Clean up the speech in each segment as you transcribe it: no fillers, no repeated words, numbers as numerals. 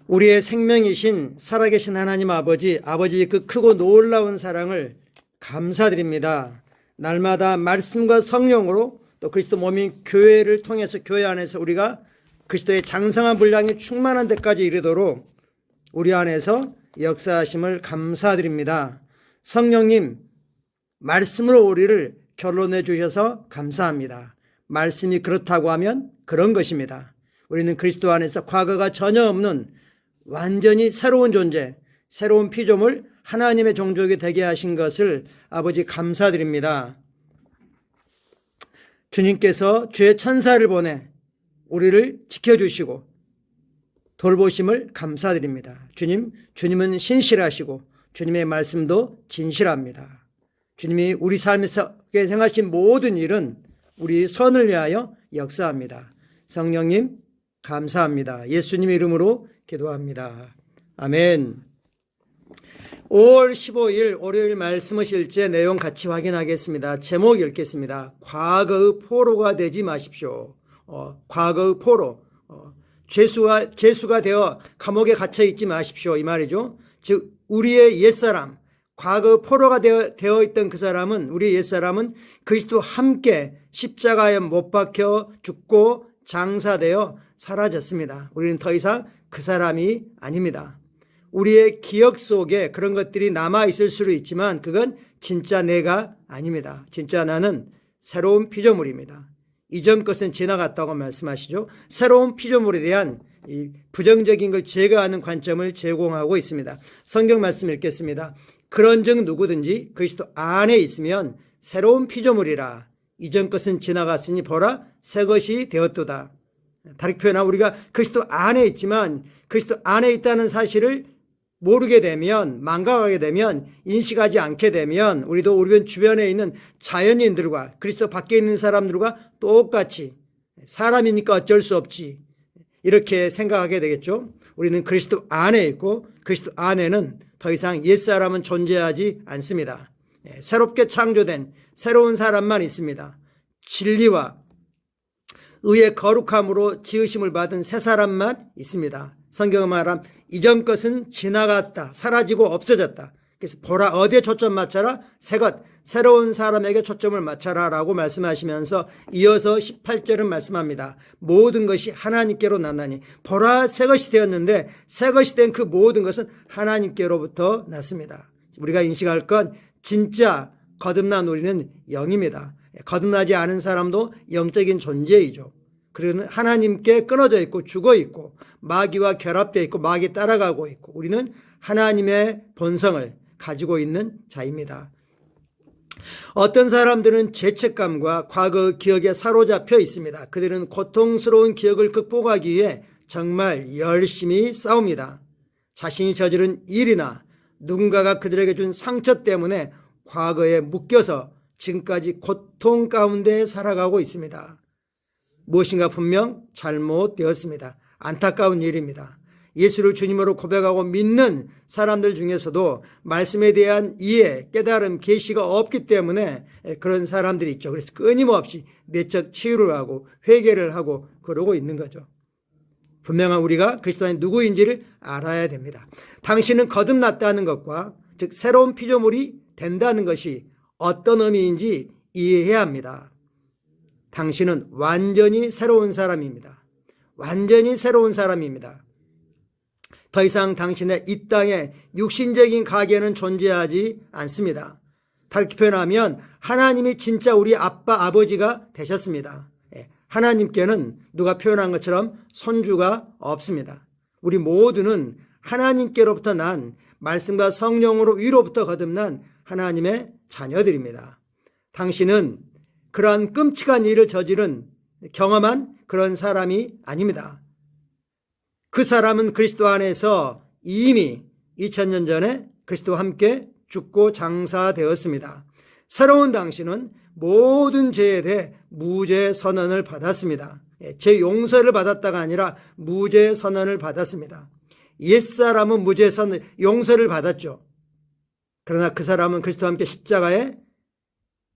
우리의 생명이신 살아계신 하나님 아버지의 그 크고 놀라운 사랑을 감사드립니다. 날마다 말씀과 성령으로 또 그리스도 몸인 교회를 통해서 교회 안에서 우리가 그리스도의 장성한 분량이 충만한 데까지 이르도록 우리 안에서 역사하심을 감사드립니다. 성령님, 말씀으로 우리를 결론내 주셔서 감사합니다. 말씀이 그렇다고 하면 그런 것입니다. 우리는 그리스도 안에서 과거가 전혀 없는 완전히 새로운 존재, 새로운 피조물, 하나님의 종족이 되게 하신 것을 아버지 감사드립니다. 주님께서 주의 천사를 보내 우리를 지켜주시고 돌보심을 감사드립니다. 주님은 신실하시고 주님의 말씀도 진실합니다. 주님이 우리 삶에서 행하신 모든 일은 우리 선을 위하여 역사합니다. 성령님 감사합니다. 예수님의 이름으로 기도합니다. 아멘. 5월 15일 월요일 말씀의 실제 내용 같이 확인하겠습니다. 제목 읽겠습니다. 과거의 포로가 되지 마십시오. 과거의 포로. 죄수가 되어 감옥에 갇혀 있지 마십시오. 이 말이죠. 즉 우리의 옛사람, 과거 포로가 되어 있던 그 사람은, 우리의 옛사람은 그리스도와 함께 십자가에 못 박혀 죽고 장사되어 사라졌습니다. 우리는 더 이상 그 사람이 아닙니다. 우리의 기억 속에 그런 것들이 남아있을 수도 있지만 그건 진짜 내가 아닙니다. 진짜 나는 새로운 피조물입니다. 이전 것은 지나갔다고 말씀하시죠. 새로운 피조물에 대한 이 부정적인 걸 제거하는 관점을 제공하고 있습니다. 성경 말씀 읽겠습니다. 그런즉 누구든지 그리스도 안에 있으면 새로운 피조물이라. 이전 것은 지나갔으니 보라 새 것이 되었도다. 다르게 표현하면 우리가 그리스도 안에 있지만 그리스도 안에 있다는 사실을 모르게 되면, 망각하게 되면, 인식하지 않게 되면 우리도 우리 주변에 있는 자연인들과 그리스도 밖에 있는 사람들과 똑같이 사람이니까 어쩔 수 없지 이렇게 생각하게 되겠죠. 우리는 그리스도 안에 있고 그리스도 안에는 더 이상 옛사람은 존재하지 않습니다. 새롭게 창조된 새로운 사람만 있습니다. 진리와 의의 거룩함으로 지으심을 받은 새 사람만 있습니다. 성경은 말하면 이전 것은 지나갔다, 사라지고 없어졌다. 그래서 보라 어디에 초점 맞춰라? 새것, 새로운 사람에게 초점을 맞춰라 라고 말씀하시면서 이어서 18절은 말씀합니다. 모든 것이 하나님께로 나나니 보라 새것이 되었는데 새것이 된 그 모든 것은 하나님께로부터 났습니다. 우리가 인식할 건 진짜 거듭난 우리는 영입니다. 거듭나지 않은 사람도 영적인 존재이죠. 그리고 하나님께 끊어져 있고 죽어 있고 마귀와 결합되어 있고 마귀에 따라가고 있고 우리는 하나님의 본성을 가지고 있는 자입니다. 어떤 사람들은 죄책감과 과거 기억에 사로잡혀 있습니다. 그들은 고통스러운 기억을 극복하기 위해 정말 열심히 싸웁니다. 자신이 저지른 일이나 누군가가 그들에게 준 상처 때문에 과거에 묶여서 지금까지 고통 가운데 살아가고 있습니다. 무엇인가 분명 잘못되었습니다. 안타까운 일입니다. 예수를 주님으로 고백하고 믿는 사람들 중에서도 말씀에 대한 이해, 깨달음, 계시가 없기 때문에 그런 사람들이 있죠. 그래서 끊임없이 내적 치유를 하고 회개를 하고 그러고 있는 거죠. 분명한 우리가 그리스도 안에 누구인지를 알아야 됩니다. 당신은 거듭났다는 것과 즉 새로운 피조물이 된다는 것이 어떤 의미인지 이해해야 합니다. 당신은 완전히 새로운 사람입니다. 완전히 새로운 사람입니다. 더 이상 당신의 이 땅의 육신적인 가계는 존재하지 않습니다. 다르게 표현하면 하나님이 진짜 우리 아빠, 아버지가 되셨습니다. 하나님께는 누가 표현한 것처럼 손주가 없습니다. 우리 모두는 하나님께로부터 난 말씀과 성령으로 위로부터 거듭난 하나님의 자녀들입니다. 당신은 그러한 끔찍한 일을 저지른 경험한 그런 사람이 아닙니다. 그 사람은 그리스도 안에서 이미 2000년 전에 그리스도와 함께 죽고 장사되었습니다. 새로운 당신은 모든 죄에 대해 무죄 선언을 받았습니다. 죄 용서를 받았다가 아니라 무죄 선언을 받았습니다. 옛사람은 무죄 선언, 용서를 받았죠. 그러나 그 사람은 그리스도와 함께 십자가에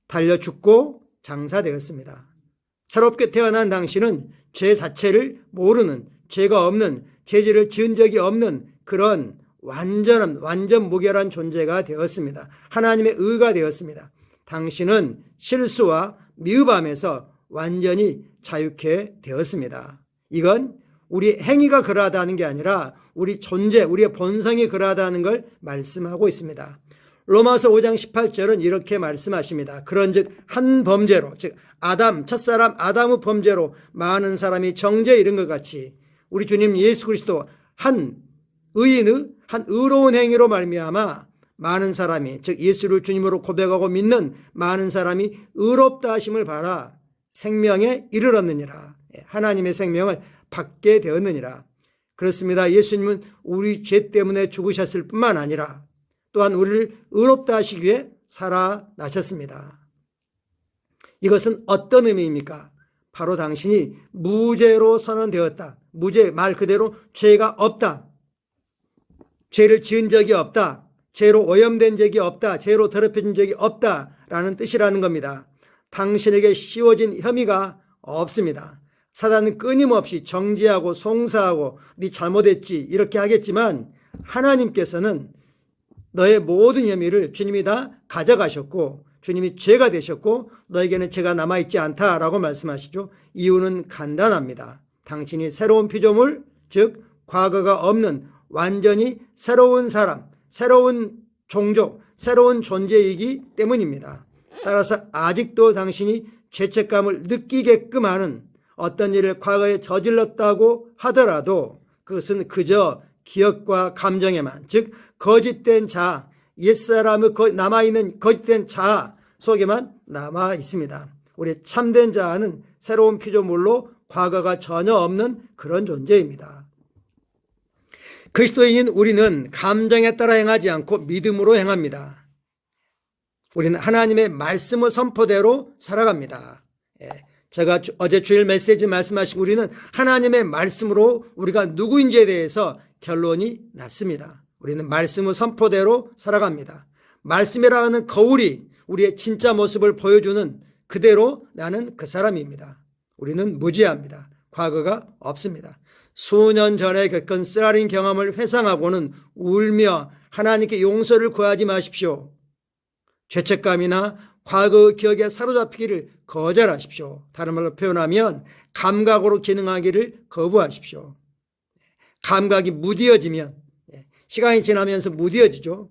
달려 죽고 장사되었습니다. 새롭게 태어난 당신은 죄 자체를 모르는, 죄가 없는 죄를 지은 적이 없는 그런 완전 무결한 존재가 되었습니다. 하나님의 의가 되었습니다. 당신은 실수와 미흡함에서 완전히 자유케 되었습니다. 이건 우리 행위가 그러하다는 게 아니라 우리 존재, 우리의 본성이 그러하다는 걸 말씀하고 있습니다. 로마서 5장 18절은 이렇게 말씀하십니다. 그런즉 한 범죄로, 즉 첫사람 아담의 범죄로 많은 사람이 정죄에 이른 것 같이 우리 주님 예수 그리스도 한 의인의 한 의로운 행위로 말미암아 많은 사람이, 즉 예수를 주님으로 고백하고 믿는 많은 사람이 의롭다 하심을 받아 생명에 이르렀느니라. 하나님의 생명을 받게 되었느니라. 그렇습니다. 예수님은 우리 죄 때문에 죽으셨을 뿐만 아니라 또한 우리를 의롭다 하시기 위해 살아나셨습니다. 이것은 어떤 의미입니까? 바로 당신이 무죄로 선언되었다. 무죄, 말 그대로 죄가 없다. 죄를 지은 적이 없다. 죄로 오염된 적이 없다. 죄로 더럽혀진 적이 없다라는 뜻이라는 겁니다. 당신에게 씌워진 혐의가 없습니다. 사단은 끊임없이 정죄하고 송사하고 네 잘못했지 이렇게 하겠지만 하나님께서는 너의 모든 혐의를 주님이 다 가져가셨고 주님이 죄가 되셨고 너에게는 죄가 남아있지 않다라고 말씀하시죠. 이유는 간단합니다. 당신이 새로운 피조물, 즉 과거가 없는 완전히 새로운 사람, 새로운 종족, 새로운 존재이기 때문입니다. 따라서 아직도 당신이 죄책감을 느끼게끔 하는 어떤 일을 과거에 저질렀다고 하더라도 그것은 그저 기억과 감정에만, 즉 거짓된 자아, 옛사람의 남아있는 거짓된 자아 속에만 남아 있습니다. 우리 참된 자아는 새로운 피조물로 과거가 전혀 없는 그런 존재입니다. 그리스도인인 우리는 감정에 따라 행하지 않고 믿음으로 행합니다. 우리는 하나님의 말씀의 선포대로 살아갑니다. 제가 어제 주일 메시지 말씀하신 우리는 하나님의 말씀으로 우리가 누구인지에 대해서 결론이 났습니다. 우리는 말씀의 선포대로 살아갑니다. 말씀이라 하는 거울이 우리의 진짜 모습을 보여주는 그대로 나는 그 사람입니다. 우리는 무죄합니다. 과거가 없습니다. 수년 전에 겪은 쓰라린 경험을 회상하고는 울며 하나님께 용서를 구하지 마십시오. 죄책감이나 과거의 기억에 사로잡히기를 거절하십시오. 다른 말로 표현하면 감각으로 기능하기를 거부하십시오. 감각이 무뎌지면, 시간이 지나면서 무뎌지죠.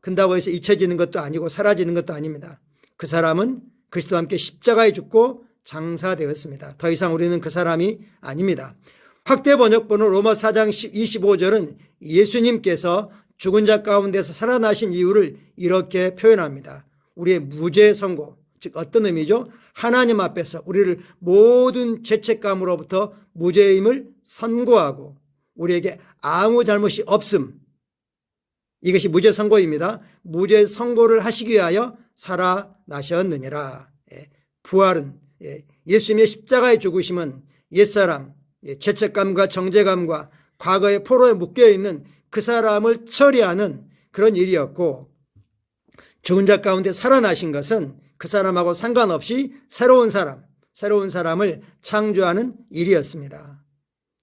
근다고 해서 잊혀지는 것도 아니고 사라지는 것도 아닙니다. 그 사람은 그리스도와 함께 십자가에 죽고 장사되었습니다. 더 이상 우리는 그 사람이 아닙니다. 확대 번역본은 로마 4장 25절은 예수님께서 죽은 자 가운데서 살아나신 이유를 이렇게 표현합니다. 우리의 무죄 선고, 즉 어떤 의미죠? 하나님 앞에서 우리를 모든 죄책감으로부터 무죄임을 선고하고 우리에게 아무 잘못이 없음, 이것이 무죄 선고입니다. 무죄 선고를 하시기 위하여 살아나셨느니라. 부활은, 예수님의 십자가의 죽으심은 옛사람, 죄책감과 정죄감과 과거의 포로에 묶여있는 그 사람을 처리하는 그런 일이었고, 죽은 자 가운데 살아나신 것은 그 사람하고 상관없이 새로운 사람을 창조하는 일이었습니다.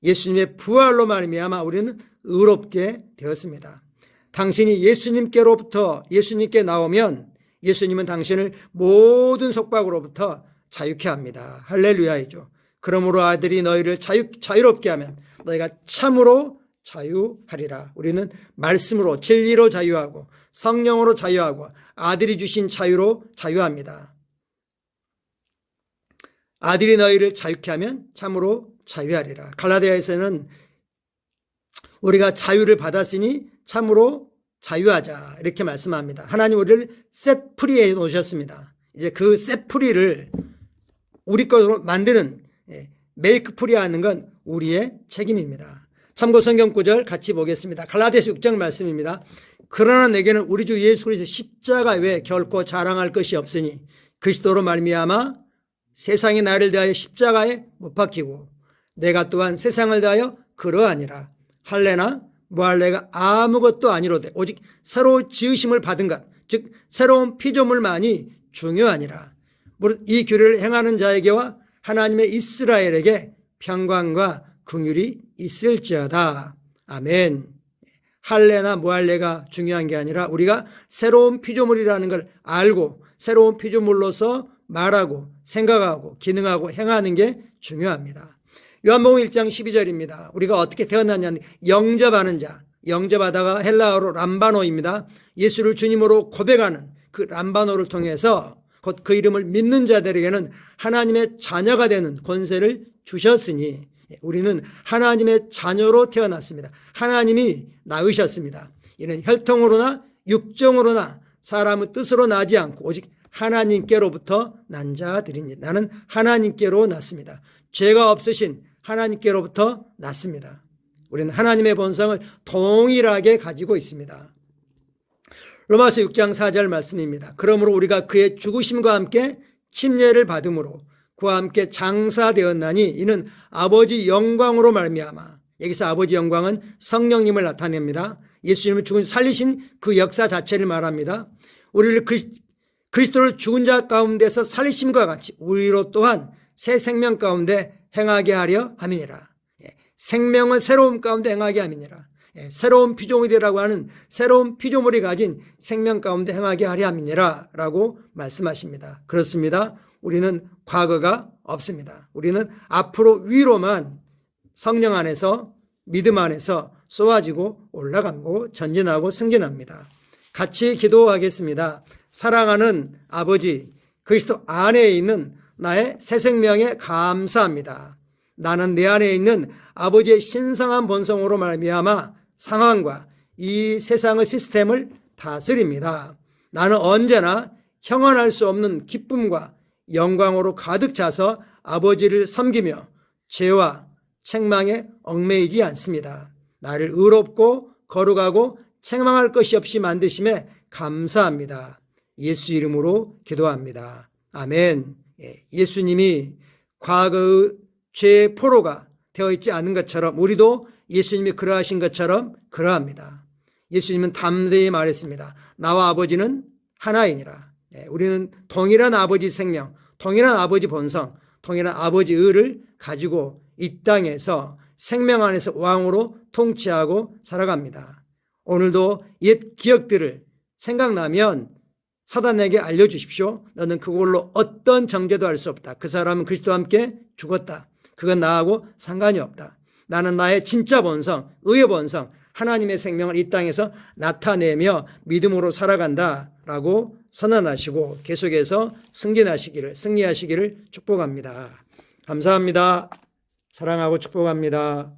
예수님의 부활로 말미암아 우리는 의롭게 되었습니다. 당신이 예수님께 나오면 예수님은 당신을 모든 속박으로부터 자유케 합니다. 할렐루야이죠. 그러므로 아들이 너희를 자유롭게 하면 너희가 참으로 자유하리라. 우리는 말씀으로, 진리로 자유하고 성령으로 자유하고 아들이 주신 자유로 자유합니다. 아들이 너희를 자유케 하면 참으로 자유하리라. 갈라디아에서는 우리가 자유를 받았으니 참으로 자유하자 이렇게 말씀합니다. 하나님 우리를 셋 프리해 놓으셨습니다. 이제 그 셋 프리를 우리 것으로 만드는, 메이크 프리하는 건 우리의 책임입니다. 참고 성경 구절 같이 보겠습니다. 갈라디아서 6장 말씀입니다. 그러나 내게는 우리 주 예수 그리스도 십자가 외에 결코 자랑할 것이 없으니 그리스도로 말미암아 세상이 나를 대하여 십자가에 못 박히고 내가 또한 세상을 대하여 그러하니라. 할래나 뭐할래가 아무것도 아니로되 오직 새로 지으심을 받은 것, 즉 새로운 피조물만이 중요하니라. 이 규례를 행하는 자에게와 하나님의 이스라엘에게 평강과 긍휼이 있을지어다. 아멘. 할례나 무할례가 중요한 게 아니라 우리가 새로운 피조물이라는 걸 알고 새로운 피조물로서 말하고 생각하고 기능하고 행하는 게 중요합니다. 요한복음 1장 12절입니다. 우리가 어떻게 태어났냐는 영접하는 자, 영접하다가 헬라어로 람바노입니다. 예수를 주님으로 고백하는 그 람바노를 통해서 곧 그 이름을 믿는 자들에게는 하나님의 자녀가 되는 권세를 주셨으니 우리는 하나님의 자녀로 태어났습니다. 하나님이 낳으셨습니다. 이는 혈통으로나 육정으로나 사람의 뜻으로 나지 않고 오직 하나님께로부터 난 자들이니 나는 하나님께로 났습니다. 죄가 없으신 하나님께로부터 났습니다. 우리는 하나님의 본성을 동일하게 가지고 있습니다. 로마서 6장 4절 말씀입니다. 그러므로 우리가 그의 죽으심과 함께 침례를 받음으로 그와 함께 장사되었나니 이는 아버지 영광으로 말미암아. 여기서 아버지 영광은 성령님을 나타냅니다. 예수님을 죽은 살리신 그 역사 자체를 말합니다. 우리를 그리스도를 죽은 자 가운데서 살리심과 같이 우리로 또한 새 생명 가운데 행하게 하려 함이니라. 생명은 새로움 가운데 행하게 함이니라. 새로운 피조물이라고 하는 새로운 피조물이 가진 생명 가운데 행하게 하려 함이니라 라고 말씀하십니다. 그렇습니다. 우리는 과거가 없습니다. 우리는 앞으로 위로만 성령 안에서 믿음 안에서 쏘아지고 올라가고 전진하고 승진합니다. 같이 기도하겠습니다. 사랑하는 아버지, 그리스도 안에 있는 나의 새 생명에 감사합니다. 나는 내 안에 있는 아버지의 신성한 본성으로 말미암아 상황과 이 세상의 시스템을 다스립니다. 나는 언제나 형언할 수 없는 기쁨과 영광으로 가득 차서 아버지를 섬기며 죄와 책망에 얽매이지 않습니다. 나를 의롭고 거룩하고 책망할 것이 없이 만드심에 감사합니다. 예수 이름으로 기도합니다. 아멘. 예수님이 과거의 죄의 포로가 되어 있지 않은 것처럼 우리도 예수님이 그러하신 것처럼 그러합니다. 예수님은 담대히 말했습니다. 나와 아버지는 하나이니라. 우리는 동일한 아버지 생명, 동일한 아버지 본성, 동일한 아버지 의를 가지고 이 땅에서 생명 안에서 왕으로 통치하고 살아갑니다. 오늘도 옛 기억들을 생각나면 사단에게 알려주십시오. 너는 그걸로 어떤 정죄도 할 수 없다. 그 사람은 그리스도와 함께 죽었다. 그건 나하고 상관이 없다. 나는 나의 진짜 본성, 의의 본성, 하나님의 생명을 이 땅에서 나타내며 믿음으로 살아간다라고 선언하시고 계속해서 승리하시기를 축복합니다. 감사합니다. 사랑하고 축복합니다.